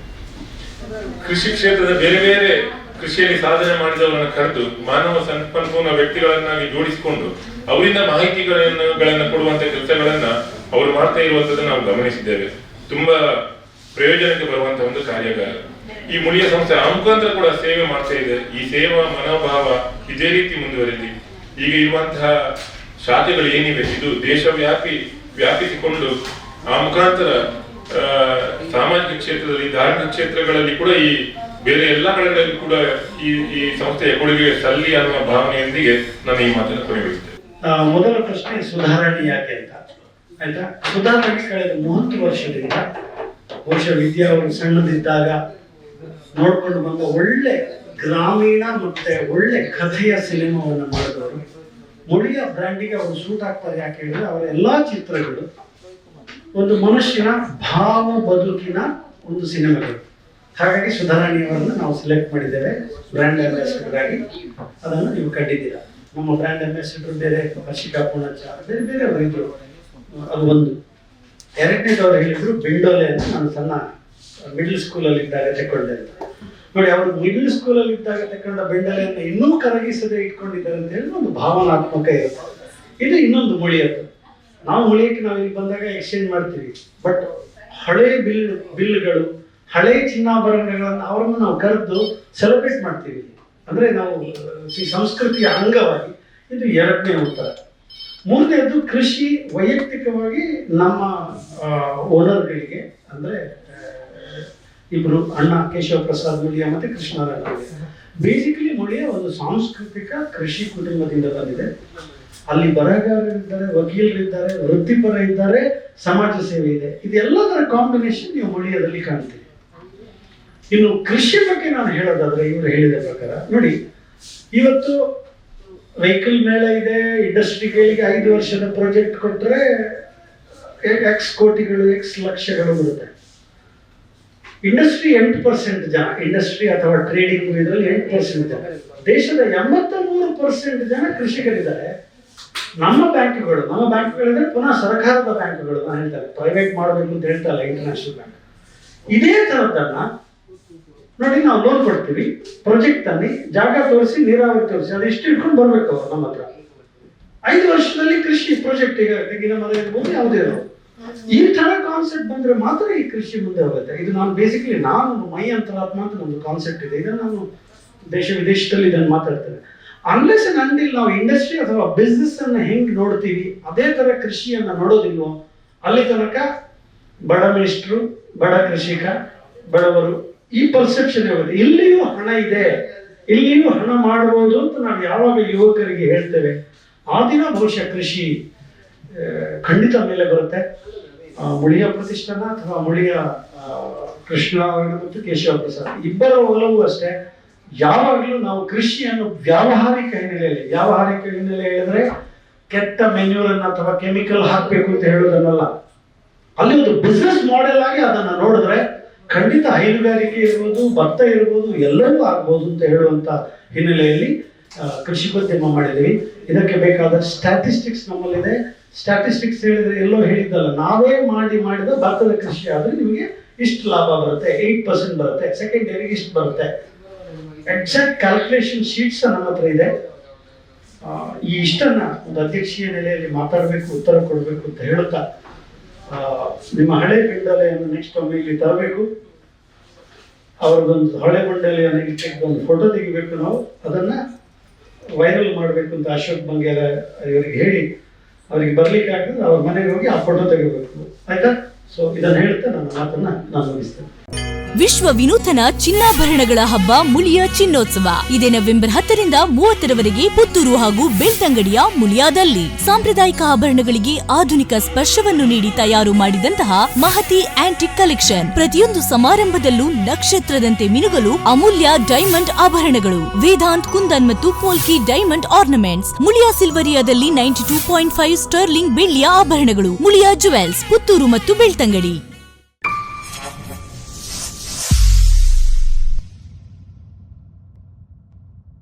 ಕೃಷಿ ಕ್ಷೇತ್ರದ ಬೇರೆ ಬೇರೆ ಕೃಷಿಯಲ್ಲಿ ಸಾಧನೆ ಮಾಡಿದವರನ್ನು ಕರೆದು ಮಾನವ ಸಂಪನ್ಮೂಲ ವ್ಯಕ್ತಿಗಳನ್ನಾಗಿ ಜೋಡಿಸಿಕೊಂಡು ಅವರಿಂದ ಮಾಹಿತಿಗಳನ್ನು ಕೊಡುವಂತ ಕೆಲಸಗಳನ್ನ ಅವರು ಮಾಡ್ತಾ ಇರುವಂತದ್ದನ್ನು ನಾವು ಗಮನಿಸಿದ್ದೇವೆ. ತುಂಬಾ ಪ್ರಯೋಜನಕ್ಕೆ ಬರುವಂತಹ ಒಂದು ಕಾರ್ಯಾಗಾರ. ಈ ಮುಳಿಯ ಸಂಸ್ಥೆ ಆ ಮುಖಾಂತರ ಕೂಡ ಸೇವೆ ಮಾಡ್ತಾ ಇದೆ. ಈ ಸೇವಾ ಮನೋಭಾವ ಇದೇ ರೀತಿ ಮುಂದುವರಿಲಿ. ಈಗ ಇರುವಂತಹ ಶಾಖೆಗಳು ಏನಿವೆ, ಇದು ವ್ಯಾಪಿಸಿಕೊಂಡು ಆ ಮುಖಾಂತರ ಸಾಮಾಜಿಕ ಕ್ಷೇತ್ರದಲ್ಲಿ, ಧಾರ್ಮಿಕ ಕ್ಷೇತ್ರಗಳಲ್ಲಿ ಕೂಡ, ಈ ಬೇರೆ ಎಲ್ಲಾ ಕಡೆಗಳಲ್ಲಿ ಕೂಡ ಈ ಸಂಸ್ಥೆಯ ಕೊಡುಗೆ ಸಲ್ಲಿ ಅನ್ನುವ ಭಾವನೆಯೊಂದಿಗೆ ನಾನು ಈ ಮಾತನ್ನು ಕೊನೆಗೊಳಿಸ್ತೇನೆ. ಮೊದಲ ಪ್ರಶ್ನೆ ಸುಧಾರಣೆ ಯಾಕೆ ಅಂತ ಆಯ್ತಾ. ಸುಧಾರಣೆ ಕಳೆದ 30 ವರ್ಷದಿಂದ ಬಹುಶಃ ವಿದ್ಯಾ ಅವರು ಸಣ್ಣದಿದ್ದಾಗ ನೋಡ್ಕೊಂಡು ಬಂದ ಒಳ್ಳೆ ಗ್ರಾಮೀಣ ಮತ್ತೆ ಒಳ್ಳೆ ಕಥೆಯ ಸಿನಿಮಾವನ್ನು ಮಾಡಿದವರು. ಮುಳಿಯ ಬ್ರ್ಯಾಂಡಿಗೆ ಅವರು ಸೂಟ್ ಆಗ್ತಾರೆ. ಯಾಕೆ ಹೇಳಿದ್ರೆ ಅವರ ಎಲ್ಲಾ ಚಿತ್ರಗಳು ಒಂದು ಮನುಷ್ಯನ ಭಾವ ಬದುಕಿನ ಒಂದು ಸಿನಿಮಾಗಳು. ಹಾಗಾಗಿ ಸುಧಾರಾಣಿಯವರನ್ನು ನಾವು ಸೆಲೆಕ್ಟ್ ಮಾಡಿದ್ದೇವೆ ಬ್ರ್ಯಾಂಡ್ ಅಂಬಾಸಿಡರ್ ಆಗಿ. ಅದನ್ನು ನೀವು ಕಂಡಿದ್ದೀರಾ. ನಮ್ಮ ಬ್ರ್ಯಾಂಡ್ ಅಂಬಾಸಿಡರ್ ಬೇರೆ ಹರ್ಷಿಕಾ ಪೂಣಚ್ಚ, ಬೇರೆ ಬೇರೆ ಅವರು ಇದ್ರು. ಅದು ಒಂದು. ಎರಡನೇದವ್ರು ಹೇಳಿದ್ರು ಬೆಂಡೋಲೆ ಅಂತ. ನಾನು ಸಣ್ಣ ಮಿಡ್ಲ್ ಸ್ಕೂಲಲ್ಲಿ ಇದ್ದಾಗ ತಗೊಂಡೆ ನೋಡಿ. ಅವರು ಮಿಡ್ಲ್ ಸ್ಕೂಲಲ್ಲಿ ಇದ್ದಾಗ ತಗೊಂಡ ಬೆಂಡೋಲೆಯನ್ನು ಇನ್ನೂ ಕರಗಿಸದೆ ಇಟ್ಕೊಂಡಿದ್ದಾರೆ ಅಂತ ಹೇಳಿ ಒಂದು ಭಾವನಾತ್ಮಕ ಇರುತ್ತೆ. ಇದು ಇನ್ನೊಂದು ಮುಳಿಯದ್ದು. ನಾವು ಮುಳಿಯಕ್ಕೆ ನಾವು ಇಲ್ಲಿ ಬಂದಾಗ ಎಕ್ಸ್ಚೇಂಜ್ ಮಾಡ್ತೀವಿ. ಬಟ್ ಹಳೆ ಬಿಲ್ಗಳು, ಹಳೆ ಚಿನ್ನಾಭರಣಗಳನ್ನು ಅವರನ್ನು ನಾವು ಕರೆದು ಸೆಲೆಬ್ರೇಟ್ ಮಾಡ್ತೀವಿ. ಅಂದ್ರೆ ನಾವು ಈ ಸಂಸ್ಕೃತಿಯ ಅಂಗವಾಗಿ. ಇದು ಎರಡನೇ ಉತ್ತರ. ಮೂರನೇದು ಕೃಷಿ ವೈಯಕ್ತಿಕವಾಗಿ ನಮ್ಮ ಓನರ್ಗಳಿಗೆ, ಅಂದ್ರೆ ಇಬ್ರು ಅಣ್ಣ ಕೇಶವ ಪ್ರಸಾದ್ ಮುಳಿಯ ಮತ್ತೆ ಕೃಷ್ಣರಾಜ. ಬೇಸಿಕಲಿ ಮುಳಿಯ ಒಂದು ಸಾಂಸ್ಕೃತಿಕ ಕೃಷಿ ಕುಟುಂಬದಿಂದ ಬಂದಿದೆ. ಅಲ್ಲಿ ಬರಹಗಾರರಿದ್ದಾರೆ, ವಕೀಲರಿದ್ದಾರೆ, ವೃತ್ತಿಪರ ಇದ್ದಾರೆ, ಸಮಾಜ ಸೇವೆ ಇದೆ. ಇದೆಲ್ಲದರ ಕಾಂಬಿನೇಷನ್ ನೀವು ಮುಳಿಯದಲ್ಲಿ ಕಾಣ್ತೀವಿ. ಇನ್ನು ಕೃಷಿ ಬಗ್ಗೆ ನಾನು ಹೇಳೋದಾದ್ರೆ, ಇವರು ಹೇಳಿದ ಪ್ರಕಾರ ನೋಡಿ, ಇವತ್ತು ವೆಹಿಕಲ್ ಮೇಳ ಇದೆ, ಇಂಡಸ್ಟ್ರಿಗಳಿಗೆ 5 ವರ್ಷದ ಪ್ರಾಜೆಕ್ಟ್ ಕೊಟ್ಟರೆ X ಕೋಟಿಗಳು, X ಲಕ್ಷಗಳು ಬರುತ್ತೆ. ಇಂಡಸ್ಟ್ರಿ 8% ಜನ, ಇಂಡಸ್ಟ್ರಿ ಅಥವಾ ಟ್ರೇಡಿಂಗ್ ಇದರಲ್ಲಿ 8% ಜನ. ದೇಶದ 83% ಜನ ಕೃಷಿಕರಿದ್ದಾರೆ. ನಮ್ಮ ಬ್ಯಾಂಕ್ಗಳಿದ್ರೆ ಪುನಃ ಸರ್ಕಾರದ ಬ್ಯಾಂಕ್ಗಳು ಹೇಳ್ತಾರೆ, ಪ್ರೈವೇಟ್ ಮಾಡಬೇಕು ಅಂತ ಹೇಳ್ತಲ್ಲ ಇಂಟರ್ನ್ಯಾಷನಲ್ ಬ್ಯಾಂಕ್. ಇದೇ ತರದನ್ನ ನೋಡಿ, ನಾವು ಲೋನ್ ಕೊಡ್ತೀವಿ, ಪ್ರಾಜೆಕ್ಟ್ ತನ್ನಿ, ಜಾಗ ತೋರಿಸಿ, ನೀರಾವರಿ ತೋರಿಸಿ, ಅದಿಷ್ಟು ಇಟ್ಕೊಂಡು ಬರ್ಬೇಕು ಅವರು ನಮ್ಮ ಹತ್ರ. 5 ವರ್ಷದಲ್ಲಿ ಕೃಷಿ ಪ್ರಾಜೆಕ್ಟ್, ಈಗ ತೆಂಗಿನ ಮರ ಇರ್ಬೋದು, ಯಾವುದೇ ಇರ್ಬೋದು. ಈ ತರ ಕಾನ್ಸೆಪ್ಟ್ ಬಂದ್ರೆ ಮಾತ್ರ ಈ ಕೃಷಿ ಮುಂದೆ ಹೋಗುತ್ತೆ. ಇದು ನಾನು ಮೈ ಅಂತರಾತ್ಮ ಅಂತ ಒಂದು ಕಾನ್ಸೆಪ್ಟ್ ಇದೆ. ಇದನ್ನು ನಾನು ದೇಶ ವಿದೇಶದಲ್ಲಿ ಇದನ್ನು ಮಾತಾಡ್ತೇನೆ. ಅನ್ಲೆಸ್ ಅಂಡ್ ಅಂಟಿಲ್ ನಾವು ಇಂಡಸ್ಟ್ರಿ ಅಥವಾ ಬಿಸ್ನೆಸ್ ಅನ್ನ ಹೆಂಗ್ ನೋಡ್ತೀವಿ, ಅದೇ ತರ ಕೃಷಿಯನ್ನ ನೋಡೋದಿಲ್ವೋ, ಅಲ್ಲಿ ತನಕ ಬಡ ಮೇಷ್ಟ್ರು, ಬಡ ಕೃಷಿಕ, ಬಡವರು, ಈ ಪರ್ಸೆಪ್ಷನ್ ಹೋಗುತ್ತೆ. ಇಲ್ಲಿಯೂ ಹಣ ಇದೆ, ಇಲ್ಲಿಯೂ ಹಣ ಮಾಡಬಹುದು ಅಂತ ನಾವು ಯಾವಾಗ ಯುವಕರಿಗೆ ಹೇಳ್ತೇವೆ, ಆ ದಿನ ಬಹುಶಃ ಕೃಷಿ ಖಂಡಿತ ಮೇಲೆ ಬರುತ್ತೆ. ಮುಳಿಯ ಪ್ರತಿಷ್ಠಾನ ಅಥವಾ ಮುಳಿಯ ಕೃಷ್ಣ ಮತ್ತು ಕೇಶವ ಪ್ರಸಾದ್ ಇಬ್ಬರ ಒಲವು ಅಷ್ಟೇ. ಯಾವಾಗಲೂ ನಾವು ಕೃಷಿಯನ್ನು ವ್ಯಾವಹಾರಿಕ ಹಿನ್ನೆಲೆ ಹೇಳಿದ್ರೆ ಕೆಟ್ಟ ಮೆನ್ಯೂರ್ ಅನ್ನು ಅಥವಾ ಕೆಮಿಕಲ್ ಹಾಕಬೇಕು ಅಂತ ಹೇಳೋದನ್ನಲ್ಲ. ಅಲ್ಲಿ ಒಂದು ಬಿಸ್ನೆಸ್ ಮಾಡೆಲ್ ಆಗಿ ಅದನ್ನ ನೋಡಿದ್ರೆ ಖಂಡಿತ ಹೈನುಗಾರಿಕೆ ಇರ್ಬೋದು, ಭತ್ತ ಇರ್ಬೋದು, ಎಲ್ಲವೂ ಆಗ್ಬೋದು ಅಂತ ಹೇಳುವಂತ ಹಿನ್ನೆಲೆಯಲ್ಲಿ ಕೃಷಿಕೋದ್ಯಮ ಮಾಡಿದ್ದೀವಿ. ಇದಕ್ಕೆ ಬೇಕಾದ ಸ್ಟ್ಯಾಟಿಸ್ಟಿಕ್ಸ್ ನಮ್ಮಲ್ಲಿದೆ. ಸ್ಟ್ಯಾಟಿಸ್ಟಿಕ್ಸ್ ಹೇಳಿದ್ರೆ ಎಲ್ಲೋ ಹೇಳಿದ್ದಲ್ಲ, ನಾವೇ ಮಾಡಿದ ಭತ್ತದ ಕೃಷಿ ಆದ್ರೆ ನಿಮಗೆ ಇಷ್ಟು ಲಾಭ ಬರುತ್ತೆ, 8% ಬರುತ್ತೆ, ಸೆಕೆಂಡ್ ಇಯರ್ಗೆ ಇಷ್ಟು ಬರುತ್ತೆ. ಎಕ್ಸಾಕ್ಟ್ ಕ್ಯಾಲ್ಕುಲೇಷನ್ ಶೀಟ್ಸ್ ನಮ್ಮ ಹತ್ರ ಇದೆ. ಈ ಇಷ್ಟನ್ನ ಒಂದು ಅಧ್ಯಕ್ಷೀಯ ನೆಲೆಯಲ್ಲಿ ಮಾತಾಡಬೇಕು, ಉತ್ತರ ಕೊಡಬೇಕು ಅಂತ ಹೇಳುತ್ತಾ ನಿಮ್ಮ ಹಳೆ ಮಂಡಳಿಯನ್ನು ನೆಕ್ಸ್ಟ್ ಒಮ್ಮೆ ಇಲ್ಲಿ ತರಬೇಕು. ಅವ್ರದ್ದೊಂದು ಹಳೆ ಮಂಡಳಿಯನ್ನು ಇಲ್ಲಿ ಒಂದು ಫೋಟೋ ತೆಗಿಬೇಕು, ನಾವು ಅದನ್ನ ವೈರಲ್ ಮಾಡಬೇಕು ಅಂತ ಅಶೋಕ್ ಬಂಗೇರ ಇವರಿಗೆ ಹೇಳಿ ಅವರಿಗೆ ಬರ್ಲಿಕ್ಕೆ ಆಗ್ತದೆ, ಅವ್ರ ಮನೆಗೆ ಹೋಗಿ ಆ ಫೋಟೋ ತೆಗಿಬೇಕು, ಆಯ್ತಾ? ಸೊ ಇದನ್ನ ಹೇಳ್ತಾ ನನ್ನ ಮಾತನ್ನ ನಾನು ಮುಗಿಸ್ತೇನೆ. ವಿಶ್ವ ವಿನೂತನ ಚಿನ್ನಾಭರಣಗಳ ಹಬ್ಬ ಮುಳಿಯ ಚಿನ್ನೋತ್ಸವ ಇದೇ ನವೆಂಬರ್ 10ರಿಂದ 30ರವರೆಗೆ ಪುತ್ತೂರು ಹಾಗೂ ಬೆಳ್ತಂಗಡಿಯ ಮುಳಿಯಾದಲ್ಲಿ ಸಾಂಪ್ರದಾಯಿಕ ಆಭರಣಗಳಿಗೆ ಆಧುನಿಕ ಸ್ಪರ್ಶವನ್ನು ನೀಡಿ ತಯಾರು ಮಾಡಿದಂತಹ ಮಹತಿ ಆಂಟಿಕ್ ಕಲೆಕ್ಷನ್. ಪ್ರತಿಯೊಂದು ಸಮಾರಂಭದಲ್ಲೂ ನಕ್ಷತ್ರದಂತೆ ಮಿನುಗಲು ಅಮೂಲ್ಯ ಡೈಮಂಡ್ ಆಭರಣಗಳು, ವೇದಾಂತ್ ಕುಂದನ್ ಮತ್ತು ಪೋಲ್ಕಿ ಡೈಮಂಡ್ ಆರ್ನಮೆಂಟ್ಸ್. ಮುಳಿಯಾ ಸಿಲ್ವರಿಯಾದಲ್ಲಿ 92.5 ಸ್ಟರ್ಲಿಂಗ್ ಬೆಳ್ಳಿಯ ಆಭರಣಗಳು. ಮುಳಿಯಾ ಜುವೆಲ್ಸ್, ಪುತ್ತೂರು ಮತ್ತು ಬೆಳ್ತಂಗಡಿ.